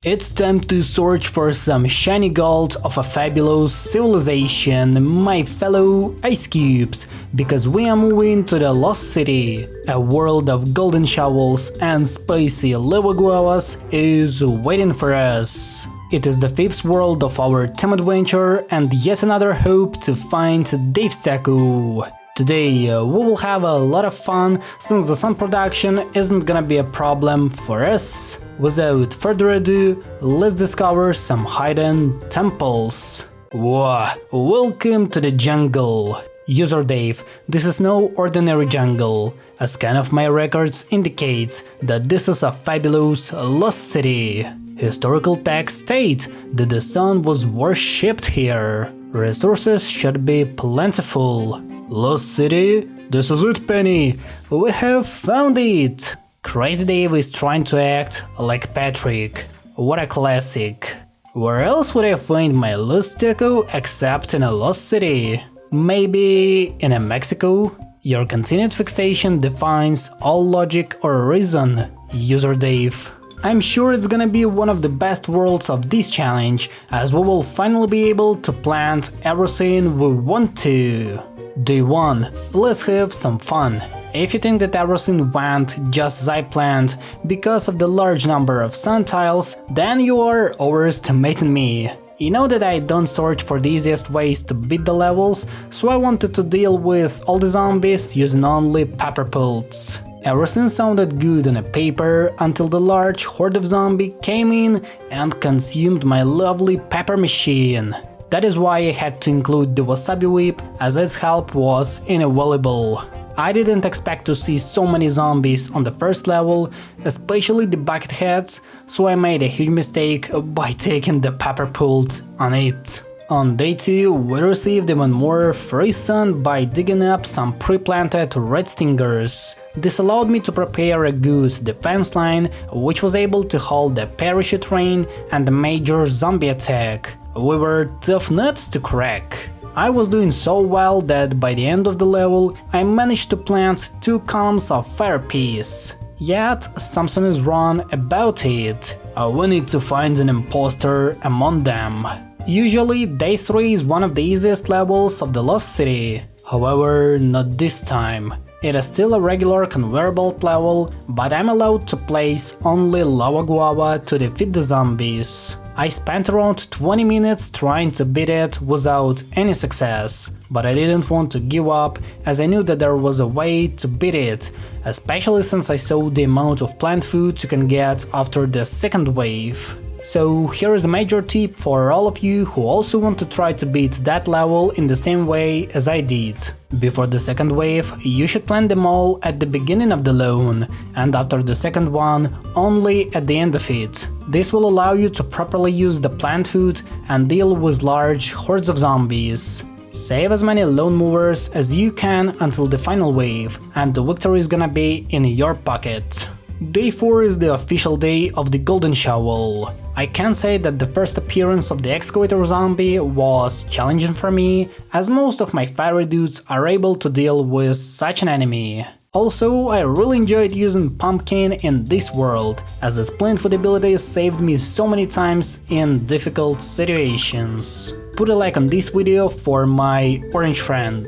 It's time to search for some shiny gold of a fabulous civilization, my fellow ice cubes, because we are moving to the Lost City. A world of golden shovels and spicy lava guavas is waiting for us. It is the fifth world of our team adventure and yet another hope to find Dave's Taco. Today we will have a lot of fun since the sound production isn't gonna be a problem for us. Without further ado, let's discover some hidden temples. Wow, welcome to the jungle. User Dave, this is no ordinary jungle. A scan of my records indicates that this is a fabulous lost city. Historical texts state that the sun was worshipped here. Resources should be plentiful. Lost City? This is it, Penny! We have found it! Crazy Dave is trying to act like Patrick. What a classic. Where else would I find my lost taco except in a lost city? Maybe in a Mexico? Your continued fixation defines all logic or reason, User Dave. I'm sure it's gonna be one of the best worlds of this challenge, as we will finally be able to plant everything we want to. Day 1. Let's have some fun. If you think that everything went just as I planned because of the large number of sun tiles, then you are overestimating me. You know that I don't search for the easiest ways to beat the levels, so I wanted to deal with all the zombies using only pepper pelts. Everything sounded good on a paper until the large horde of zombies came in and consumed my lovely pepper machine. That is why I had to include the wasabi whip, as its help was invaluable. I didn't expect to see so many zombies on the first level, especially the bucket heads, so I made a huge mistake by taking the pepper pult on it. On day 2, we received even more free sun by digging up some pre-planted red stingers. This allowed me to prepare a good defense line, which was able to hold the parachute rain and a major zombie attack. We were tough nuts to crack. I was doing so well that by the end of the level I managed to plant 2 columns of fire piece. Yet something is wrong about it. We need to find an imposter among them. Usually day 3 is one of the easiest levels of the Lost City. However, not this time. It is still a regular conveyor belt level, but I'm allowed to place only lava guava to defeat the zombies. I spent around 20 minutes trying to beat it without any success, but I didn't want to give up as I knew that there was a way to beat it, especially since I saw the amount of plant food you can get after the second wave. So here is a major tip for all of you who also want to try to beat that level in the same way as I did. Before the second wave, you should plant them all at the beginning of the lawn, and after the second one, only at the end of it. This will allow you to properly use the plant food and deal with large hordes of zombies. Save as many lawn movers as you can until the final wave, and the victory is gonna be in your pocket. Day 4 is the official day of the Golden Shovel. I can say that the first appearance of the excavator zombie was challenging for me, as most of my fiery dudes are able to deal with such an enemy. Also, I really enjoyed using Pumpkin in this world, as the splint food ability saved me so many times in difficult situations. Put a like on this video for my orange friend.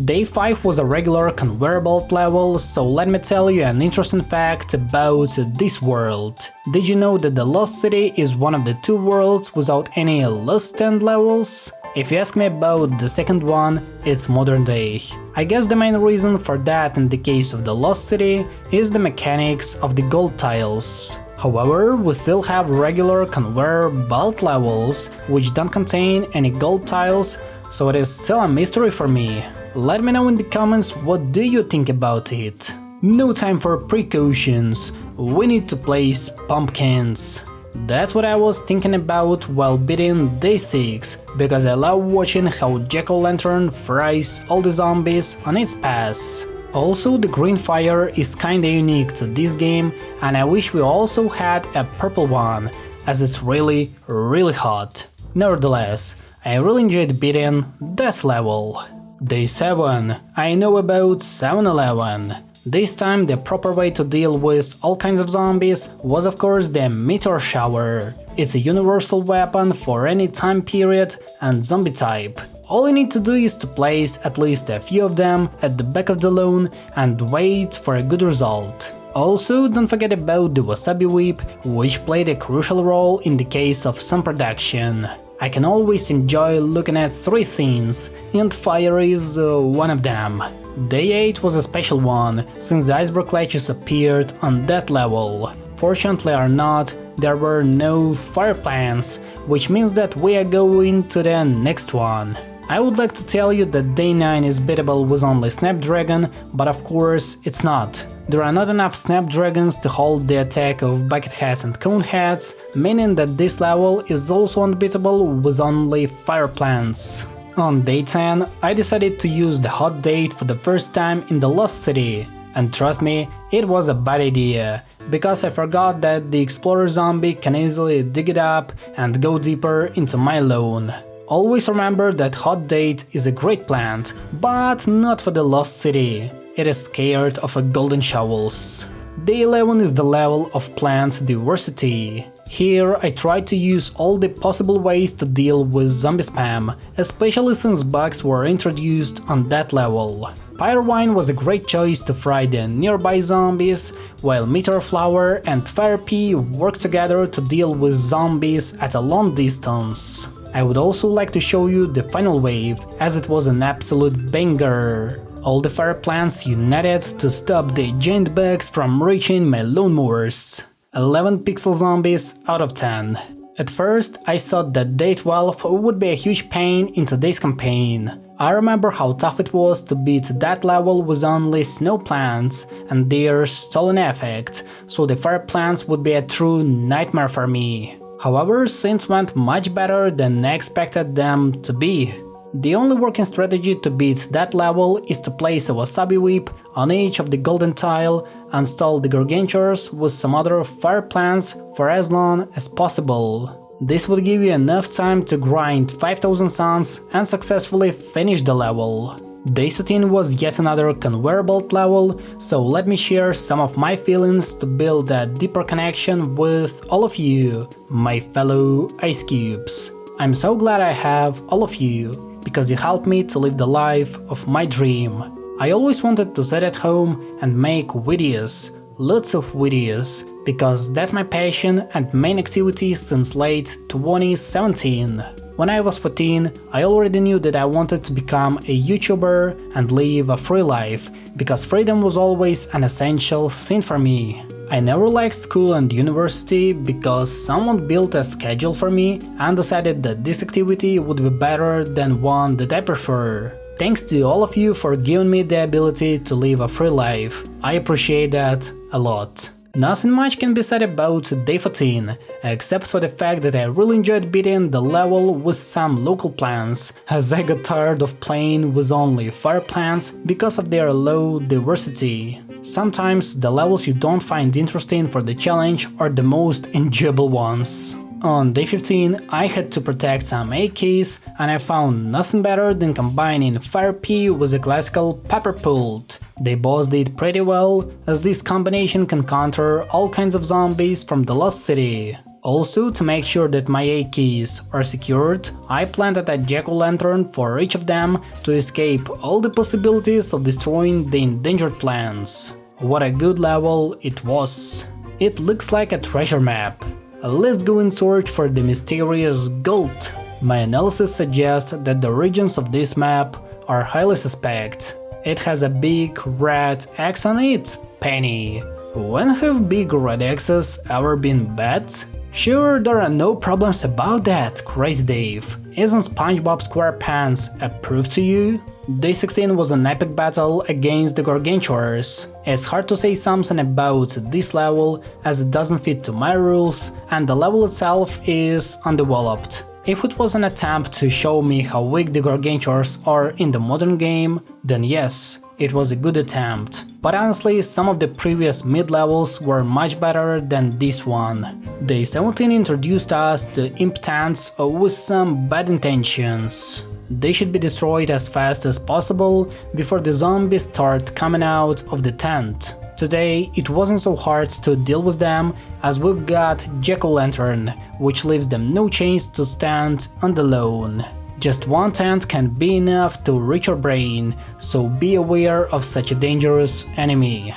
Day 5 was a regular conveyor belt level, so let me tell you an interesting fact about this world. Did you know that the Lost City is one of the 2 worlds without any Lost Stand levels? If you ask me about the second one, it's modern day. I guess the main reason for that in the case of the Lost City is the mechanics of the gold tiles. However, we still have regular conveyor belt levels which don't contain any gold tiles, so it is still a mystery for me. Let me know in the comments what do you think about it. No time for precautions, we need to place pumpkins. That's what I was thinking about while beating day 6, because I love watching how Jack-o'-lantern fries all the zombies on its path. Also, the green fire is kinda unique to this game, and I wish we also had a purple one, as it's really hot. Nevertheless, I really enjoyed beating this level. Day 7. I know about 7-Eleven. This time the proper way to deal with all kinds of zombies was of course the meteor shower. It's a universal weapon for any time period and zombie type. All you need to do is to place at least a few of them at the back of the lawn and wait for a good result. Also, don't forget about the wasabi whip, which played a crucial role in the case of some production. I can always enjoy looking at 3 things, and fire is one of them. Day 8 was a special one, since the iceberg latches appeared on that level. Fortunately or not, there were no fire plants, which means that we are going to the next one. I would like to tell you that day 9 is beatable with only Snapdragon, but of course it's not. There are not enough Snapdragons to hold the attack of bucket heads and cone heads, meaning that this level is also unbeatable with only fire plants. On day 10, I decided to use the hot date for the first time in the Lost City, and trust me, it was a bad idea, because I forgot that the explorer zombie can easily dig it up and go deeper into my lawn. Always remember that hot date is a great plant, but not for the Lost City. It is scared of golden shovels. Day 11 is the level of plant diversity. Here I tried to use all the possible ways to deal with zombie spam, especially since bugs were introduced on that level. Pyrewine was a great choice to fry the nearby zombies, while Meteor Flower and Fire Pea worked together to deal with zombies at a long distance. I would also like to show you the final wave, as it was an absolute banger. All the fire plants united to stop the giant bugs from reaching my lawnmowers. 11 pixel zombies out of 10. At first, I thought that day 12 would be a huge pain in today's campaign. I remember how tough it was to beat that level with only snow plants and their stolen effect, so the fire plants would be a true nightmare for me. However, things went much better than I expected them to be. The only working strategy to beat that level is to place a wasabi whip on each of the golden tile and stall the gargantuars with some other fire plants for as long as possible. This would give you enough time to grind 5000 suns and successfully finish the level. Day 13 was yet another conveyor belt level, so let me share some of my feelings to build a deeper connection with all of you, my fellow ice cubes. I'm so glad I have all of you, because you helped me to live the life of my dream. I always wanted to sit at home and make videos, lots of videos, because that's my passion and main activity since late 2017. When I was 14, I already knew that I wanted to become a YouTuber and live a free life, because freedom was always an essential thing for me. I never liked school and university because someone built a schedule for me and decided that this activity would be better than one that I prefer. Thanks to all of you for giving me the ability to live a free life. I appreciate that a lot. Nothing much can be said about day 14, except for the fact that I really enjoyed beating the level with some local plants, as I got tired of playing with only fire plants because of their low diversity. Sometimes the levels you don't find interesting for the challenge are the most enjoyable ones. On day 15 I had to protect some AKs and I found nothing better than combining Fire Pea with a classical Pepper Pult. They both did pretty well, as this combination can counter all kinds of zombies from the Lost City. Also, to make sure that my AKs are secured, I planted a jack-o'-lantern for each of them to escape all the possibilities of destroying the endangered plants. What a good level it was. It looks like a treasure map. Let's go in search for the mysterious gold. My analysis suggests that the regions of this map are highly suspect. It has a big red X on it, Penny. When have big red X's ever been bad? Sure, there are no problems about that, Crazy Dave. Isn't SpongeBob SquarePants a proof to you? Day 16 was an epic battle against the Gargantuars. It's hard to say something about this level as it doesn't fit to my rules and the level itself is undeveloped. If it was an attempt to show me how weak the Gargantuars are in the modern game, then yes, it was a good attempt. But honestly, some of the previous mid-levels were much better than this one. Day 17 introduced us to impotents with some bad intentions. They should be destroyed as fast as possible before the zombies start coming out of the tent. Today, it wasn't so hard to deal with them as we've got Jack-o'-lantern, which leaves them no chance to stand on the lawn. Just one tent can be enough to reach your brain, so be aware of such a dangerous enemy.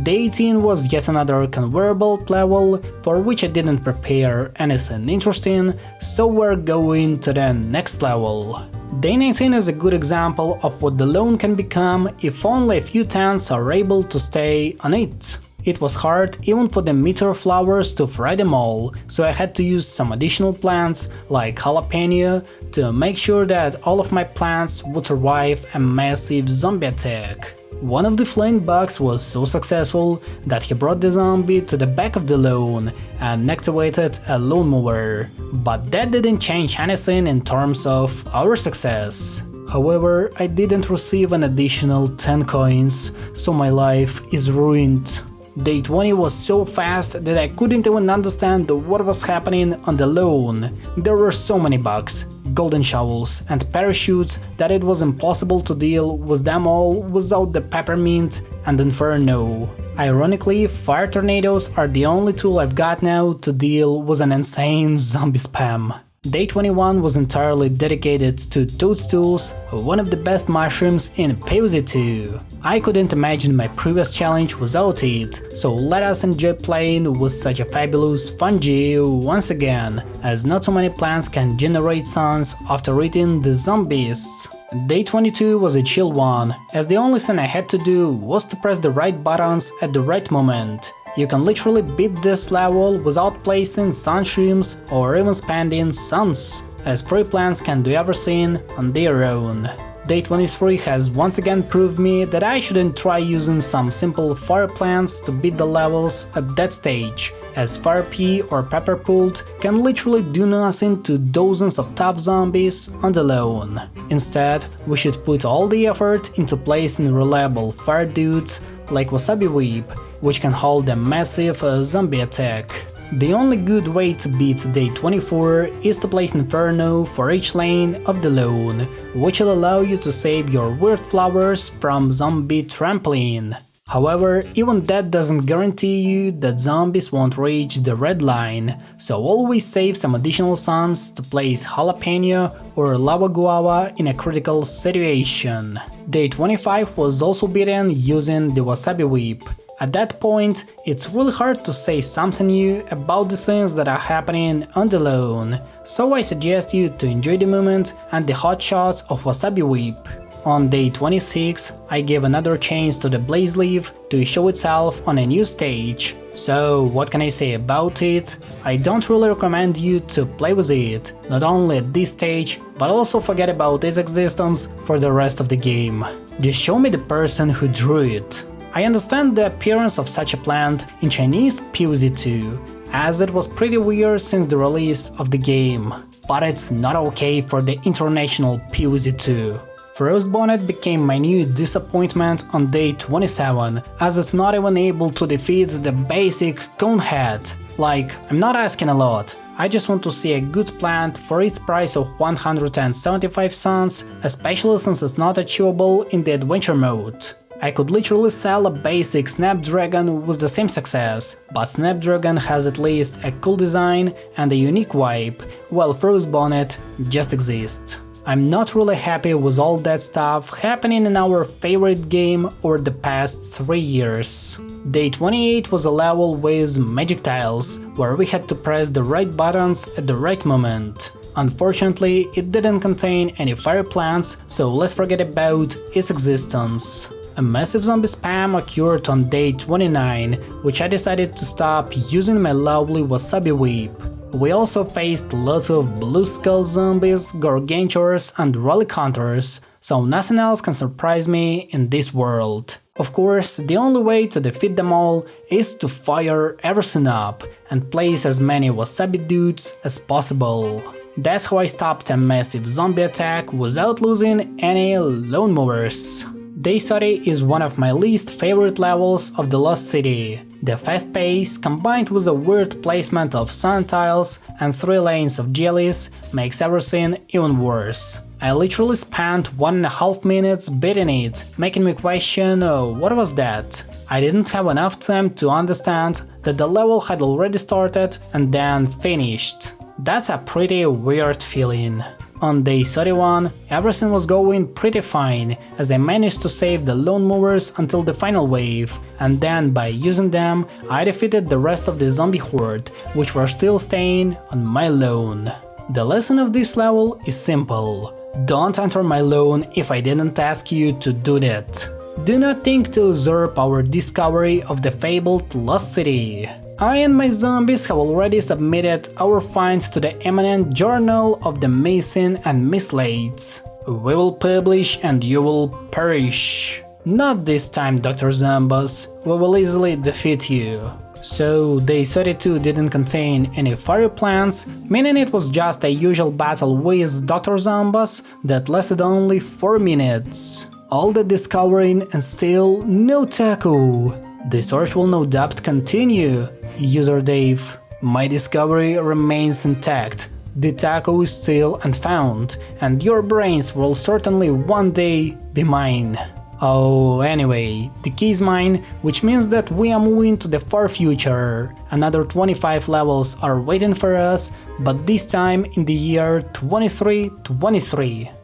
Day 18 was yet another conveyor level for which I didn't prepare anything interesting, so we're going to the next level. Day 19 is a good example of what the lawn can become if only a few tents are able to stay on it. It was hard even for the meteor flowers to fry them all, so I had to use some additional plants like jalapeno to make sure that all of my plants would survive a massive zombie attack. One of the flying bugs was so successful that he brought the zombie to the back of the lawn and activated a lawnmower, but that didn't change anything in terms of our success. However, I didn't receive an additional 10 coins, so my life is ruined. Day 20 was so fast that I couldn't even understand what was happening on the lawn. There were so many bugs, golden shovels and parachutes that it was impossible to deal with them all without the peppermint and inferno. Ironically, fire tornadoes are the only tool I've got now to deal with an insane zombie spam. Day 21 was entirely dedicated to toadstools, one of the best mushrooms in PVZ2. I couldn't imagine my previous challenge without it, so let us enjoy playing with such a fabulous fungi once again, as not too many plants can generate suns after eating the zombies. Day 22 was a chill one, as the only thing I had to do was to press the right buttons at the right moment. You can literally beat this level without placing sun shrooms or even spending suns, as free plants can do everything on their own. Day 23 has once again proved me that I shouldn't try using some simple fire plants to beat the levels at that stage, as fire pea or pepper pult can literally do nothing to dozens of tough zombies on the lawn. Instead, we should put all the effort into placing reliable fire dudes like Wasabi Whip, which can hold a massive zombie attack. The only good way to beat Day 24 is to place Inferno for each lane of the lawn, which will allow you to save your weird flowers from zombie trampling. However, even that doesn't guarantee you that zombies won't reach the red line, so always save some additional suns to place jalapeno or lava guava in a critical situation. Day 25 was also beaten using the Wasabi Whip. At that point, it's really hard to say something new about the things that are happening on the lawn, so I suggest you to enjoy the moment and the hot shots of Wasabi Whip. On day 26, I gave another chance to the Blaze Leaf to show itself on a new stage. So what can I say about it? I don't really recommend you to play with it, not only at this stage, but also forget about its existence for the rest of the game. Just show me the person who drew it. I understand the appearance of such a plant in Chinese PVZ2, as it was pretty weird since the release of the game, but it's not okay for the international PVZ2. Frostbonnet became my new disappointment on day 27, as it's not even able to defeat the basic Conehead. Like, I'm not asking a lot, I just want to see a good plant for its price of 175 suns, especially since it's not achievable in the adventure mode. I could literally sell a basic Snapdragon with the same success, but Snapdragon has at least a cool design and a unique vibe, while Frostbonnet just exists. I'm not really happy with all that stuff happening in our favorite game over the past 3 years. Day 28 was a level with magic tiles, where we had to press the right buttons at the right moment. Unfortunately, it didn't contain any fire plants, so let's forget about its existence. A massive zombie spam occurred on day 29, which I decided to stop using my lovely Wasabi Whip. We also faced lots of blue skull zombies, gargantuars and relic hunters, so nothing else can surprise me in this world. Of course, the only way to defeat them all is to fire everything up and place as many Wasabi dudes as possible. That's how I stopped a massive zombie attack without losing any lawnmowers. Day 30 is one of my least favorite levels of the Lost City. The fast pace, combined with a weird placement of sun tiles and 3 lanes of jellies, makes everything even worse. I literally spent 1.5 minutes beating it, making me question what was that? I didn't have enough time to understand that the level had already started and then finished. That's a pretty weird feeling. On day 31, everything was going pretty fine, as I managed to save the lone movers until the final wave, and then by using them, I defeated the rest of the zombie horde, which were still staying on my lawn. The lesson of this level is simple. Don't enter my lawn if I didn't ask you to do that. Do not think to usurp our discovery of the fabled Lost City. I and my zombies have already submitted our finds to the eminent Journal of the Missing and Mislaid. We will publish and you will perish. Not this time, Dr. Zomboss, we will easily defeat you. So, day 32 didn't contain any fiery plants, meaning it was just a usual battle with Dr. Zomboss that lasted only 4 minutes. All the discovering and still no taco. The search will no doubt continue. User Dave, my discovery remains intact. The taco is still unfound, and your brains will certainly one day be mine. Oh, anyway, the key is mine, which means that we are moving to the far future. Another 25 levels are waiting for us, but this time in the year 2323.